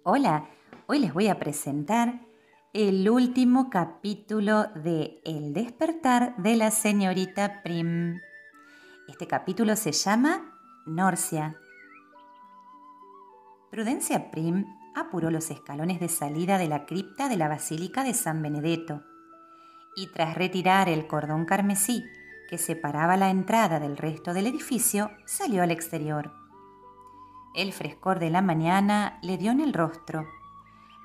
Hola, hoy les voy a presentar el último capítulo de El despertar de la señorita Prim. Este capítulo se llama Norcia. Prudencia Prim apuró los escalones de salida de la cripta de la Basílica de San Benedetto y tras retirar el cordón carmesí que separaba la entrada del resto del edificio, salió al exterior. El frescor de la mañana le dio en el rostro,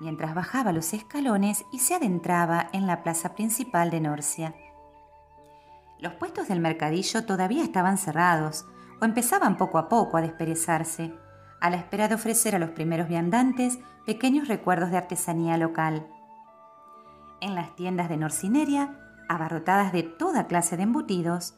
mientras bajaba los escalones y se adentraba en la plaza principal de Norcia. Los puestos del mercadillo todavía estaban cerrados o empezaban poco a poco a desperezarse, a la espera de ofrecer a los primeros viandantes pequeños recuerdos de artesanía local. En las tiendas de Norcineria, abarrotadas de toda clase de embutidos,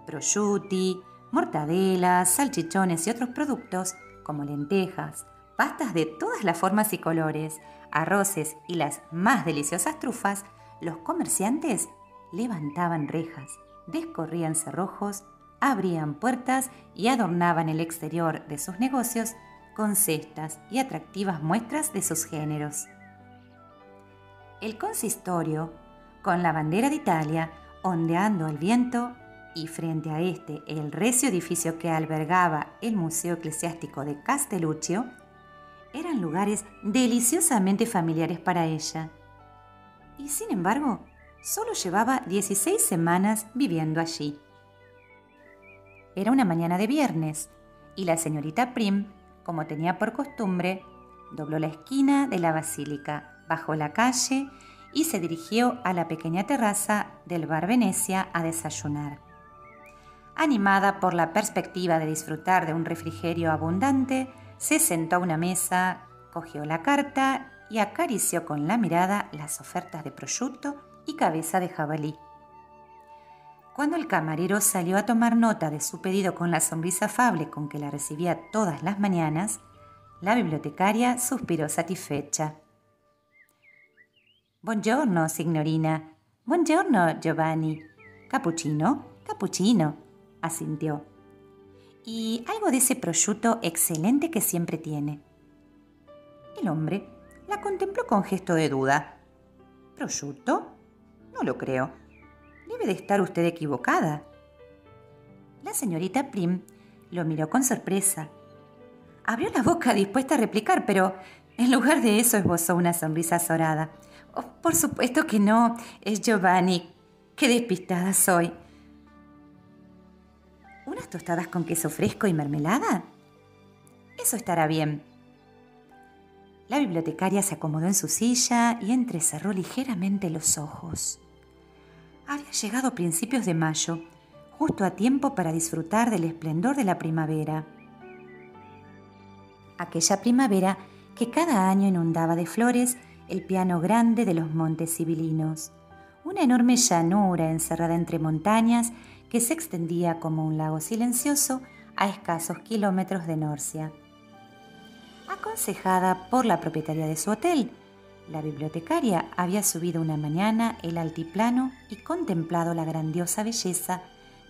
prosciutti, mortadelas, salchichones y otros productos como lentejas, pastas de todas las formas y colores, arroces y las más deliciosas trufas, los comerciantes levantaban rejas, descorrían cerrojos, abrían puertas y adornaban el exterior de sus negocios con cestas y atractivas muestras de sus géneros. El consistorio, con la bandera de Italia ondeando al viento, y frente a este el recio edificio que albergaba el Museo Eclesiástico de Castelluccio, eran lugares deliciosamente familiares para ella. Y sin embargo, solo llevaba 16 semanas viviendo allí. Era una mañana de viernes y la señorita Prim, como tenía por costumbre, dobló la esquina de la basílica, bajó la calle y se dirigió a la pequeña terraza del bar Venecia a desayunar. Animada por la perspectiva de disfrutar de un refrigerio abundante, se sentó a una mesa, cogió la carta y acarició con la mirada las ofertas de prosciutto y cabeza de jabalí. Cuando el camarero salió a tomar nota de su pedido con la sonrisa afable con que la recibía todas las mañanas, la bibliotecaria suspiró satisfecha. «Buongiorno, signorina. Buongiorno, Giovanni. Cappuccino, cappuccino», asintió. «Y algo de ese prosciutto excelente que siempre tiene». El hombre la contempló con gesto de duda. «¿Prosciutto? No lo creo. Debe de estar usted equivocada». La señorita Prim lo miró con sorpresa. Abrió la boca dispuesta a replicar, pero en lugar de eso esbozó una sonrisa azorada. «Oh, por supuesto que no, es Giovanni. Qué despistada soy». «¿Unas tostadas con queso fresco y mermelada? Eso estará bien». La bibliotecaria se acomodó en su silla y entrecerró ligeramente los ojos. Había llegado a principios de mayo, justo a tiempo para disfrutar del esplendor de la primavera. Aquella primavera que cada año inundaba de flores el piano grande de los montes sibilinos, una enorme llanura encerrada entre montañas que se extendía como un lago silencioso a escasos kilómetros de Norcia. Aconsejada por la propietaria de su hotel, la bibliotecaria había subido una mañana el altiplano y contemplado la grandiosa belleza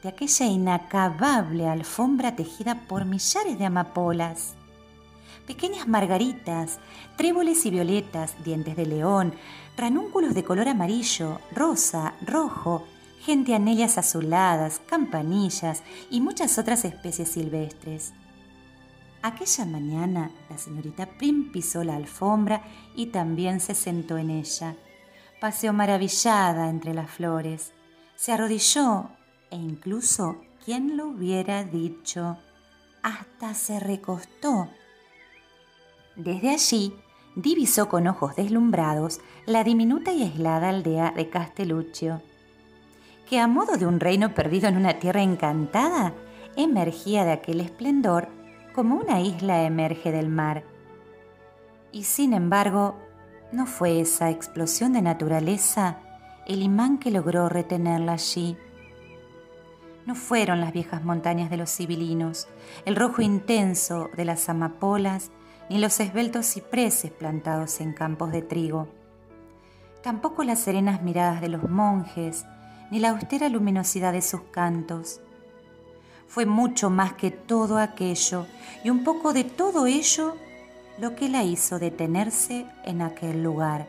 de aquella inacabable alfombra tejida por millares de amapolas. Pequeñas margaritas, tréboles y violetas, dientes de león, ranúnculos de color amarillo, rosa, rojo, gentianelias azuladas, campanillas y muchas otras especies silvestres. Aquella mañana la señorita Prim pisó la alfombra y también se sentó en ella. Paseó maravillada entre las flores. Se arrodilló e incluso, ¿quién lo hubiera dicho?, hasta se recostó. Desde allí divisó con ojos deslumbrados la diminuta y aislada aldea de Castelluccio, que a modo de un reino perdido en una tierra encantada, emergía de aquel esplendor como una isla emerge del mar. Y sin embargo, no fue esa explosión de naturaleza el imán que logró retenerla allí. No fueron las viejas montañas de los sibilinos, el rojo intenso de las amapolas, ni los esbeltos cipreses plantados en campos de trigo. Tampoco las serenas miradas de los monjes, ni la austera luminosidad de sus cantos. Fue mucho más que todo aquello, y un poco de todo ello lo que la hizo detenerse en aquel lugar.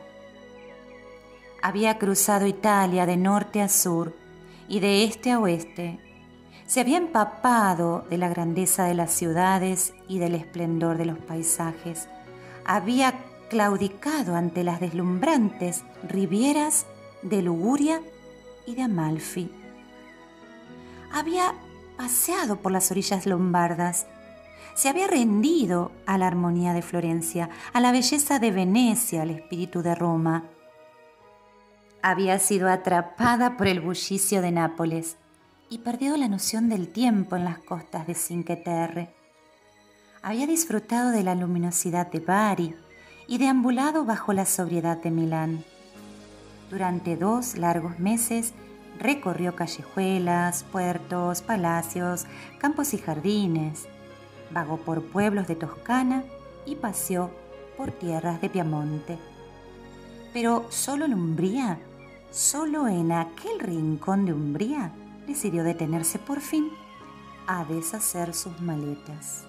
Había cruzado Italia de norte a sur y de este a oeste. Se había empapado de la grandeza de las ciudades y del esplendor de los paisajes. Había claudicado ante las deslumbrantes ribieras de Liguria y de Amalfi. Había paseado por las orillas lombardas. Se había rendido a la armonía de Florencia, a la belleza de Venecia, al espíritu de Roma. Había sido atrapada por el bullicio de Nápoles y perdió la noción del tiempo en las costas de Cinque Terre. Había disfrutado de la luminosidad de Bari y deambulado bajo la sobriedad de Milán. Durante 2 largos meses recorrió callejuelas, puertos, palacios, campos y jardines. Vagó por pueblos de Toscana y paseó por tierras de Piamonte. Pero solo en Umbría, solo en aquel rincón de Umbría, decidió detenerse por fin a deshacer sus maletas.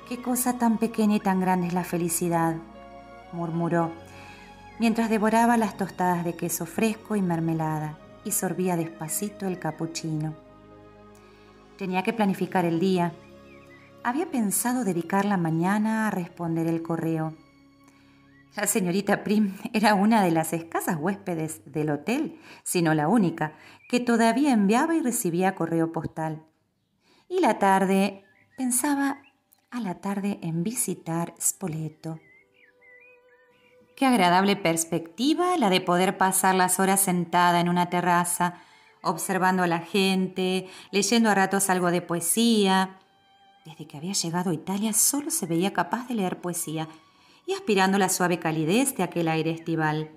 «Qué cosa tan pequeña y tan grande es la felicidad», murmuró, mientras devoraba las tostadas de queso fresco y mermelada y sorbía despacito el capuchino. Tenía que planificar el día. Había pensado dedicar la mañana a responder el correo. La señorita Prim era una de las escasas huéspedes del hotel, si no la única, que todavía enviaba y recibía correo postal. Y la tarde, pensaba a la tarde en visitar Spoleto. Qué agradable perspectiva la de poder pasar las horas sentada en una terraza, observando a la gente, leyendo a ratos algo de poesía. Desde que había llegado a Italia solo se veía capaz de leer poesía y aspirando la suave calidez de aquel aire estival.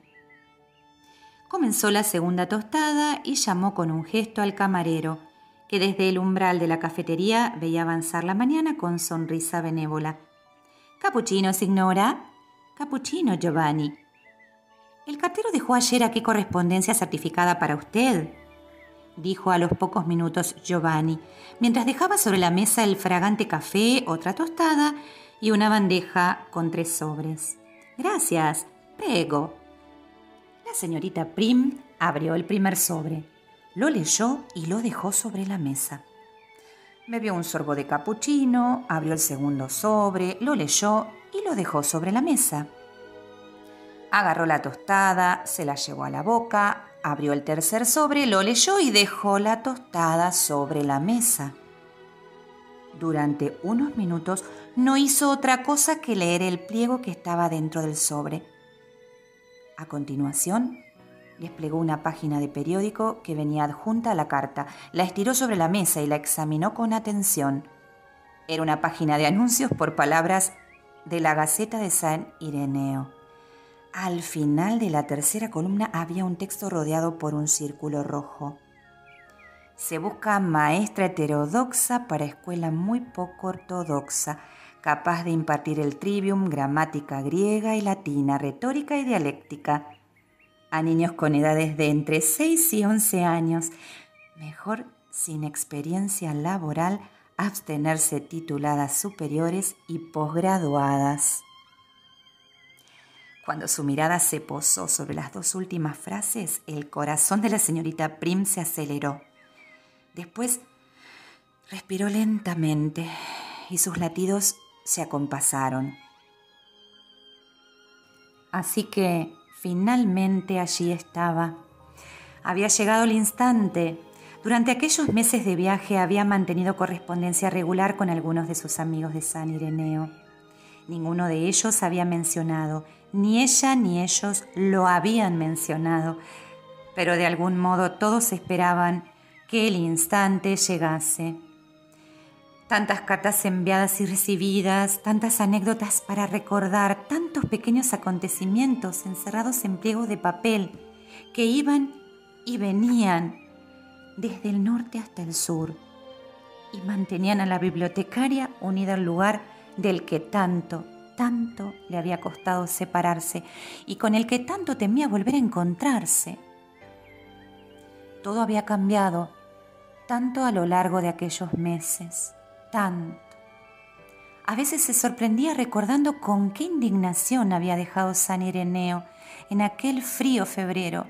Comenzó la segunda tostada y llamó con un gesto al camarero, que desde el umbral de la cafetería veía avanzar la mañana con sonrisa benévola. «Cappuccino, signora». «Cappuccino, Giovanni». «El cartero dejó ayer aquí correspondencia certificada para usted», dijo a los pocos minutos Giovanni, mientras dejaba sobre la mesa el fragante café, otra tostada y una bandeja con 3 sobres. «Gracias, prego». La señorita Prim abrió el primer sobre, lo leyó y lo dejó sobre la mesa. Bebió un sorbo de capuchino, abrió el segundo sobre, lo leyó y lo dejó sobre la mesa. Agarró la tostada, se la llevó a la boca, abrió el tercer sobre, lo leyó y dejó la tostada sobre la mesa. Durante unos minutos no hizo otra cosa que leer el pliego que estaba dentro del sobre. A continuación, desplegó una página de periódico que venía adjunta a la carta, la estiró sobre la mesa y la examinó con atención. Era una página de anuncios por palabras de la Gaceta de San Ireneo. Al final de la tercera columna había un texto rodeado por un círculo rojo. Se busca maestra heterodoxa para escuela muy poco ortodoxa, capaz de impartir el trivium, gramática griega y latina, retórica y dialéctica, a niños con edades de entre 6 y 11 años. Mejor, sin experiencia laboral, abstenerse tituladas superiores y posgraduadas. Cuando su mirada se posó sobre las 2 últimas frases, el corazón de la señorita Prim se aceleró. Después respiró lentamente y sus latidos se acompasaron. Así que finalmente allí estaba. Había llegado el instante. Durante aquellos meses de viaje había mantenido correspondencia regular con algunos de sus amigos de San Ireneo. Ninguno de ellos había mencionado, ni ella ni ellos lo habían mencionado, pero de algún modo todos esperaban que el instante llegase. Tantas cartas enviadas y recibidas, tantas anécdotas para recordar, tantos pequeños acontecimientos encerrados en pliegos de papel que iban y venían desde el norte hasta el sur y mantenían a la bibliotecaria unida al lugar del que tanto le había costado separarse y con el que tanto temía volver a encontrarse. Todo había cambiado tanto a lo largo de aquellos meses, tanto. A veces se sorprendía recordando con qué indignación había dejado San Ireneo en aquel frío febrero.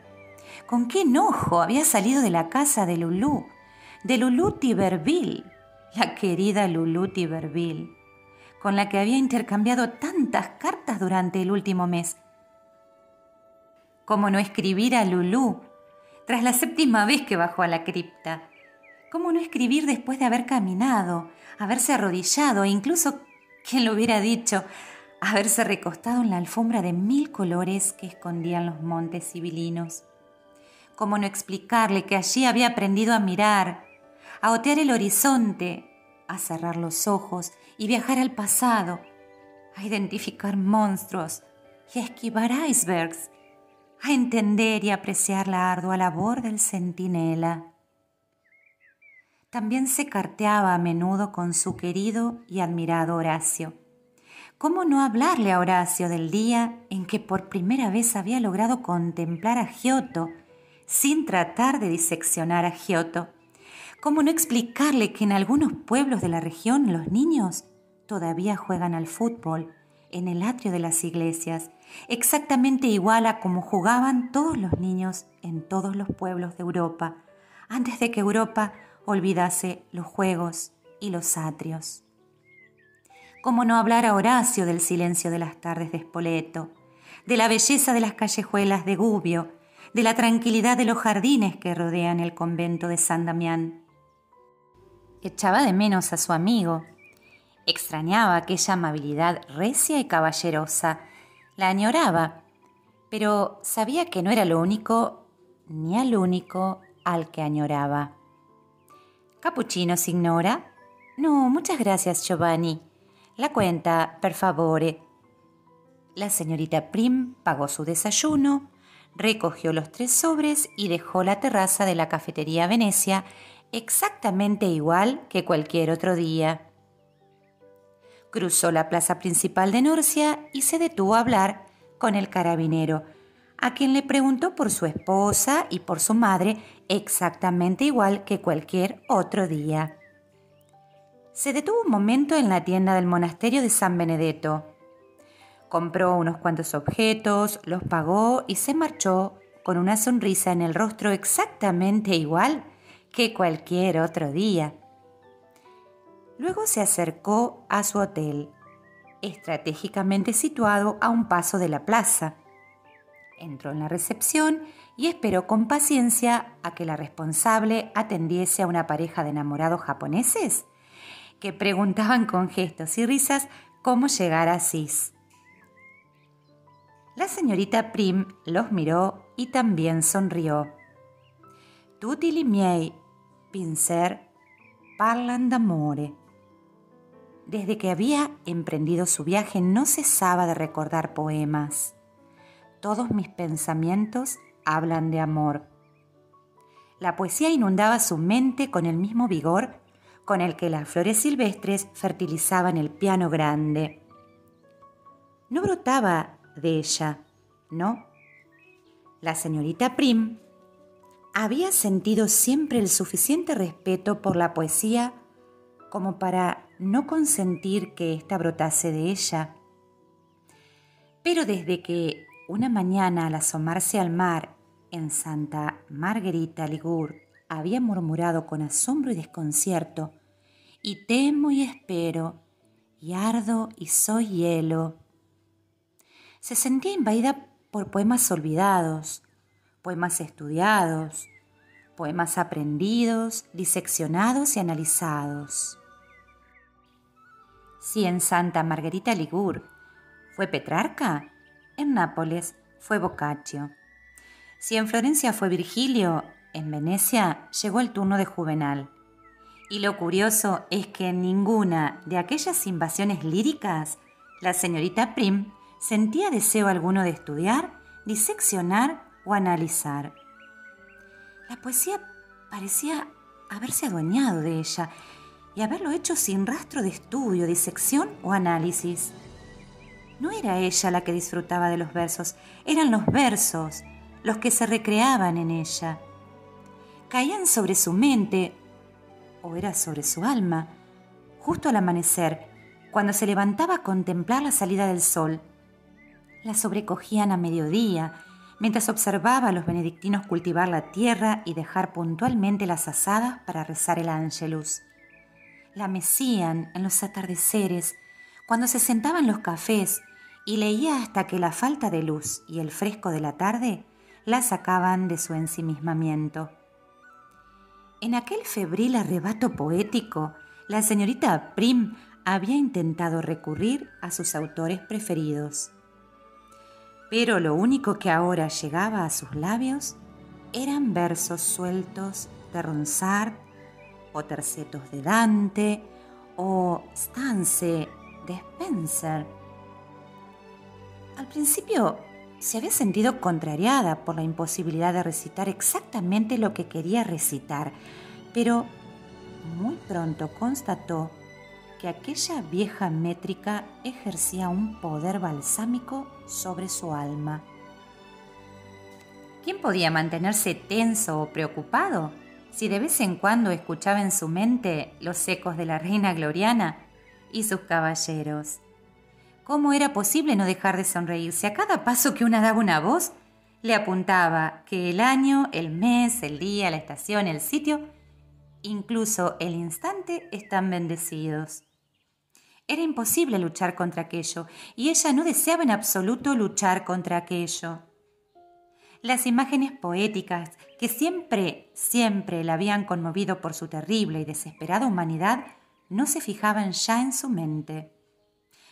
Con qué enojo había salido de la casa de Lulú Tiberville, la querida Lulú Tiberville, con la que había intercambiado tantas cartas durante el último mes. ¿Cómo no escribir a Lulú tras la 7ª vez que bajó a la cripta? ¿Cómo no escribir después de haber caminado, haberse arrodillado e incluso, ¿quién lo hubiera dicho?, haberse recostado en la alfombra de 1000 colores que escondían los montes sibilinos? ¿Cómo no explicarle que allí había aprendido a mirar, a otear el horizonte, a cerrar los ojos y viajar al pasado, a identificar monstruos y a esquivar icebergs, a entender y apreciar la ardua labor del centinela? También se carteaba a menudo con su querido y admirado Horacio. ¿Cómo no hablarle a Horacio del día en que por primera vez había logrado contemplar a Giotto sin tratar de diseccionar a Giotto? ¿Cómo no explicarle que en algunos pueblos de la región los niños todavía juegan al fútbol en el atrio de las iglesias, exactamente igual a como jugaban todos los niños en todos los pueblos de Europa, antes de que Europa olvidase los juegos y los atrios? ¿Cómo no hablar a Horacio del silencio de las tardes de Spoleto, de la belleza de las callejuelas de Gubbio, de la tranquilidad de los jardines que rodean el convento de San Damián? Echaba de menos a su amigo. Extrañaba aquella amabilidad recia y caballerosa. La añoraba, pero sabía que no era lo único ni al único al que añoraba. ¿Cappuccino, signora? No, muchas gracias, Giovanni. La cuenta, per favore. La señorita Prim pagó su desayuno, recogió los 3 sobres y dejó la terraza de la cafetería Venecia exactamente igual que cualquier otro día. Cruzó la plaza principal de Norcia y se detuvo a hablar con el carabinero, a quien le preguntó por su esposa y por su madre exactamente igual que cualquier otro día. Se detuvo un momento en la tienda del monasterio de San Benedetto. Compró unos cuantos objetos, los pagó y se marchó con una sonrisa en el rostro exactamente igual que cualquier otro día. Luego se acercó a su hotel, estratégicamente situado a un paso de la plaza. Entró en la recepción y esperó con paciencia a que la responsable atendiese a una pareja de enamorados japoneses que preguntaban con gestos y risas cómo llegar a Asís. La señorita Prim los miró y también sonrió. Tutti i miei pincer parlan d'amore. Desde que había emprendido su viaje no cesaba de recordar poemas. Todos mis pensamientos hablan de amor. La poesía inundaba su mente con el mismo vigor con el que las flores silvestres fertilizaban el piano grande. No brotaba de ella, no. La señorita Prim había sentido siempre el suficiente respeto por la poesía como para no consentir que ésta brotase de ella. Pero desde que una mañana al asomarse al mar en Santa Margherita Ligure había murmurado con asombro y desconcierto: y temo y espero, y ardo y soy hielo, se sentía invadida por poemas olvidados, poemas estudiados, poemas aprendidos, diseccionados y analizados. Si en Santa Margherita Ligure fue Petrarca, en Nápoles fue Boccaccio. Si en Florencia fue Virgilio, en Venecia llegó el turno de Juvenal. Y lo curioso es que en ninguna de aquellas invasiones líricas la señorita Prim sentía deseo alguno de estudiar, diseccionar o analizar. La poesía parecía haberse adueñado de ella y haberlo hecho sin rastro de estudio, disección o análisis. No era ella la que disfrutaba de los versos, eran los versos los que se recreaban en ella. Caían sobre su mente, o era sobre su alma, justo al amanecer, cuando se levantaba a contemplar la salida del sol. La sobrecogían a mediodía, mientras observaba a los benedictinos cultivar la tierra y dejar puntualmente las azadas para rezar el Ángelus. La mecían en los atardeceres, cuando se sentaba en los cafés y leía hasta que la falta de luz y el fresco de la tarde la sacaban de su ensimismamiento. En aquel febril arrebato poético, la señorita Prim había intentado recurrir a sus autores preferidos. Pero lo único que ahora llegaba a sus labios eran versos sueltos de Ronsard, o tercetos de Dante, o stanze de Spenser. Al principio se había sentido contrariada por la imposibilidad de recitar exactamente lo que quería recitar, pero muy pronto constató que aquella vieja métrica ejercía un poder balsámico sobre su alma. ¿Quién podía mantenerse tenso o preocupado si de vez en cuando escuchaba en su mente los ecos de la reina Gloriana y sus caballeros? ¿Cómo era posible no dejar de sonreírse? A cada paso que una daba una voz, le apuntaba que el año, el mes, el día, la estación, el sitio, incluso el instante, están bendecidos. Era imposible luchar contra aquello, y ella no deseaba en absoluto luchar contra aquello. Las imágenes poéticas que siempre la habían conmovido por su terrible y desesperada humanidad no se fijaban ya en su mente.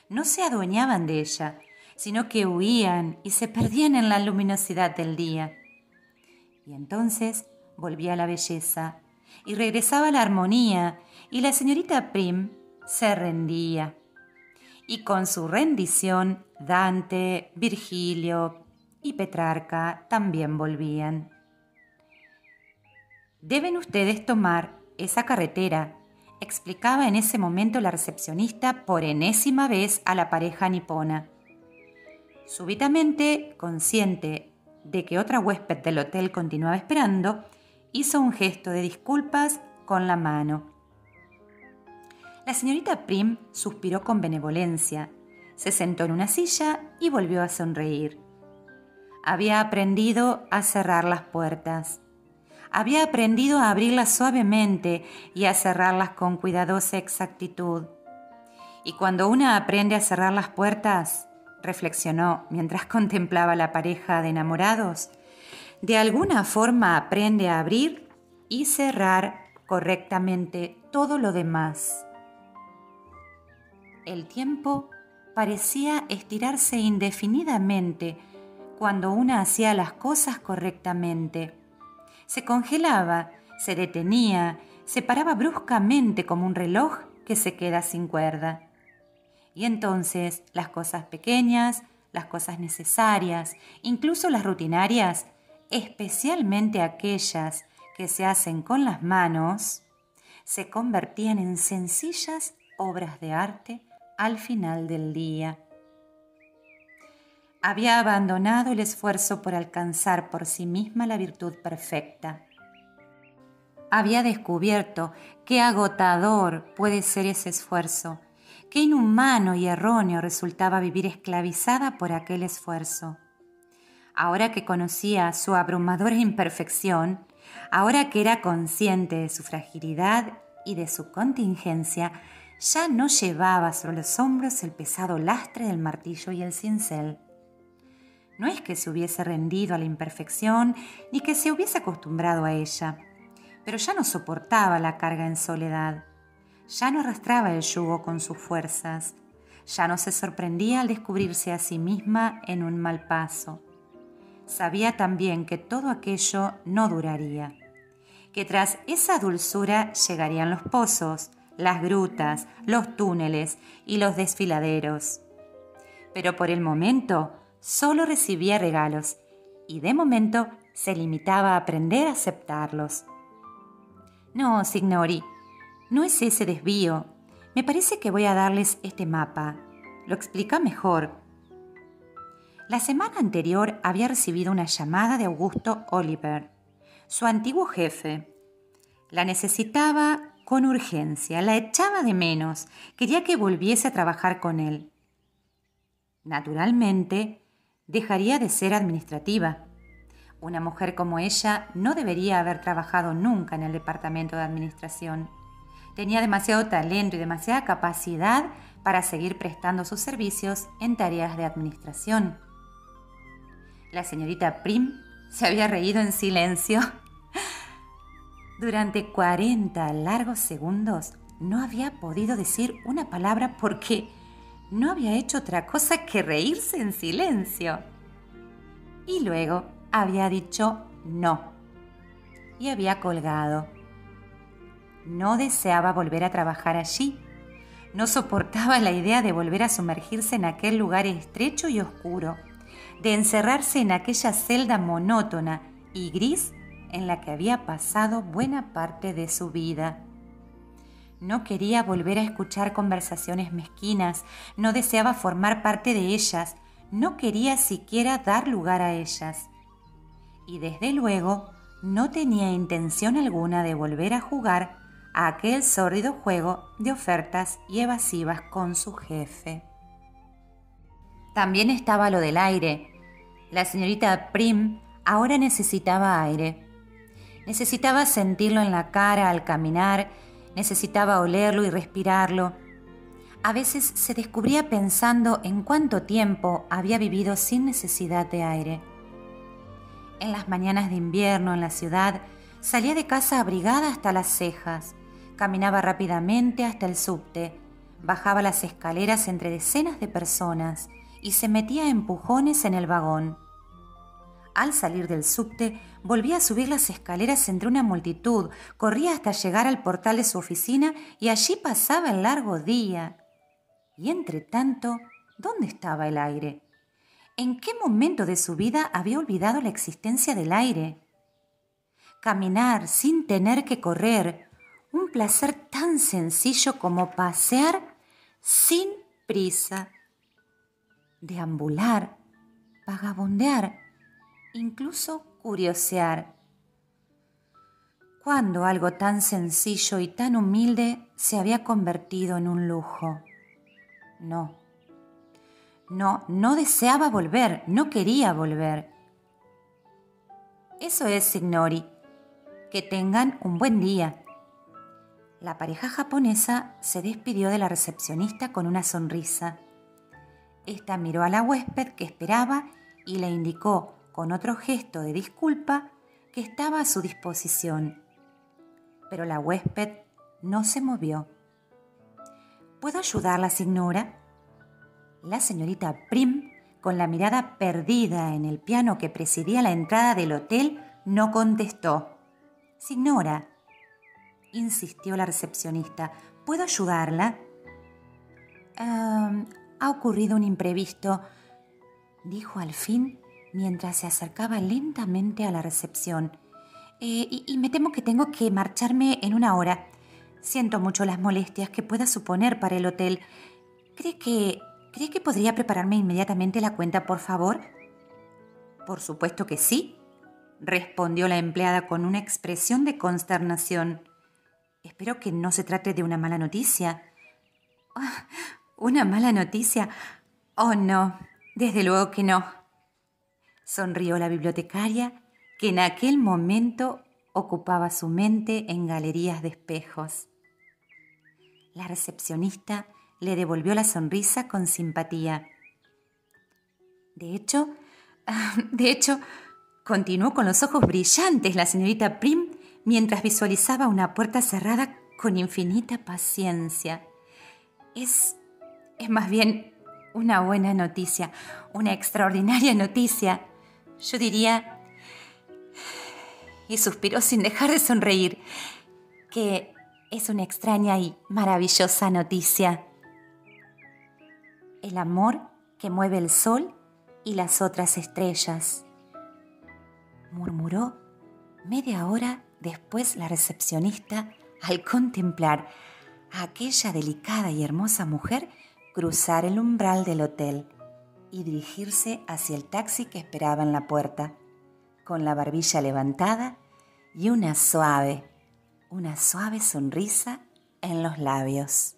No se adueñaban de ella, sino que huían y se perdían en la luminosidad del día. Y entonces volvía la belleza y regresaba la armonía, y la señorita Prim se rendía. Y con su rendición, Dante, Virgilio y Petrarca también volvían. «Deben ustedes tomar esa carretera», explicaba en ese momento la recepcionista por enésima vez a la pareja nipona. Súbitamente, consciente de que otra huésped del hotel continuaba esperando, hizo un gesto de disculpas con la mano. La señorita Prim suspiró con benevolencia, se sentó en una silla y volvió a sonreír. Había aprendido a cerrar las puertas. Había aprendido a abrirlas suavemente y a cerrarlas con cuidadosa exactitud. Y cuando una aprende a cerrar las puertas, reflexionó mientras contemplaba la pareja de enamorados, de alguna forma aprende a abrir y cerrar correctamente todo lo demás. El tiempo parecía estirarse indefinidamente cuando una hacía las cosas correctamente. Se congelaba, se detenía, se paraba bruscamente como un reloj que se queda sin cuerda. Y entonces las cosas pequeñas, las cosas necesarias, incluso las rutinarias, especialmente aquellas que se hacen con las manos, se convertían en sencillas obras de arte al final del día. Había abandonado el esfuerzo por alcanzar por sí misma la virtud perfecta. Había descubierto qué agotador puede ser ese esfuerzo, qué inhumano y erróneo resultaba vivir esclavizada por aquel esfuerzo. Ahora que conocía su abrumadora imperfección, ahora que era consciente de su fragilidad y de su contingencia, ya no llevaba sobre los hombros el pesado lastre del martillo y el cincel. No es que se hubiese rendido a la imperfección ni que se hubiese acostumbrado a ella, pero ya no soportaba la carga en soledad, ya no arrastraba el yugo con sus fuerzas, ya no se sorprendía al descubrirse a sí misma en un mal paso. Sabía también que todo aquello no duraría, que tras esa dulzura llegarían los pozos, las grutas, los túneles y los desfiladeros. Pero por el momento solo recibía regalos y de momento se limitaba a aprender a aceptarlos. «No, signori, no es ese desvío. Me parece que voy a darles este mapa. Lo explica mejor». La semana anterior había recibido una llamada de Augusto Oliver, su antiguo jefe. La necesitaba con urgencia, la echaba de menos, quería que volviese a trabajar con él. Naturalmente, dejaría de ser administrativa. Una mujer como ella no debería haber trabajado nunca en el departamento de administración. Tenía demasiado talento y demasiada capacidad para seguir prestando sus servicios en tareas de administración. La señorita Prim se había reído en silencio. Durante 40 largos segundos no había podido decir una palabra porque no había hecho otra cosa que reírse en silencio. Y luego había dicho no y había colgado. No deseaba volver a trabajar allí. No soportaba la idea de volver a sumergirse en aquel lugar estrecho y oscuro, de encerrarse en aquella celda monótona y gris en la que había pasado buena parte de su vida. No quería volver a escuchar conversaciones mezquinas, no deseaba formar parte de ellas, no quería siquiera dar lugar a ellas. Y desde luego no tenía intención alguna de volver a jugar a aquel sórdido juego de ofertas y evasivas con su jefe. También estaba lo del aire. La señorita Prim ahora necesitaba aire. Necesitaba sentirlo en la cara al caminar, necesitaba olerlo y respirarlo. A veces se descubría pensando en cuánto tiempo había vivido sin necesidad de aire. En las mañanas de invierno en la ciudad, salía de casa abrigada hasta las cejas, caminaba rápidamente hasta el subte, bajaba las escaleras entre decenas de personas y se metía a empujones en el vagón. Al salir del subte, volvía a subir las escaleras entre una multitud, corría hasta llegar al portal de su oficina y allí pasaba el largo día. Y entre tanto, ¿dónde estaba el aire? ¿En qué momento de su vida había olvidado la existencia del aire? Caminar sin tener que correr, un placer tan sencillo como pasear sin prisa. Deambular, vagabundear, incluso curiosear. ¿Cuándo algo tan sencillo y tan humilde se había convertido en un lujo? No deseaba volver, no quería volver. Eso es, signori. Que tengan un buen día. La pareja japonesa se despidió de la recepcionista con una sonrisa. Esta miró a la huésped que esperaba y le indicó con otro gesto de disculpa que estaba a su disposición. Pero la huésped no se movió. ¿Puedo ayudarla, señora? La señorita Prim, con la mirada perdida en el piano que presidía la entrada del hotel, no contestó. Señora, insistió la recepcionista, ¿puedo ayudarla? Ha ocurrido un imprevisto, dijo al fin mientras se acercaba lentamente a la recepción. Y me temo que tengo que marcharme en 1 hora. Siento mucho las molestias que pueda suponer para el hotel. ¿Cree que podría prepararme inmediatamente la cuenta, por favor? Por supuesto que sí, respondió la empleada con una expresión de consternación. Espero que no se trate de una mala noticia. ¿Una mala noticia? Oh, no, desde luego que no. Sonrió la bibliotecaria, que en aquel momento ocupaba su mente en galerías de espejos. La recepcionista le devolvió la sonrisa con simpatía. De hecho, continuó con los ojos brillantes la señorita Prim mientras visualizaba una puerta cerrada con infinita paciencia. Es más bien una buena noticia, una extraordinaria noticia. Yo diría, y suspiró sin dejar de sonreír, que es una extraña y maravillosa noticia. El amor que mueve el sol y las otras estrellas, murmuró media hora después la recepcionista al contemplar a aquella delicada y hermosa mujer cruzar el umbral del hotel y dirigirse hacia el taxi que esperaba en la puerta, con la barbilla levantada y una suave, una suave sonrisa en los labios.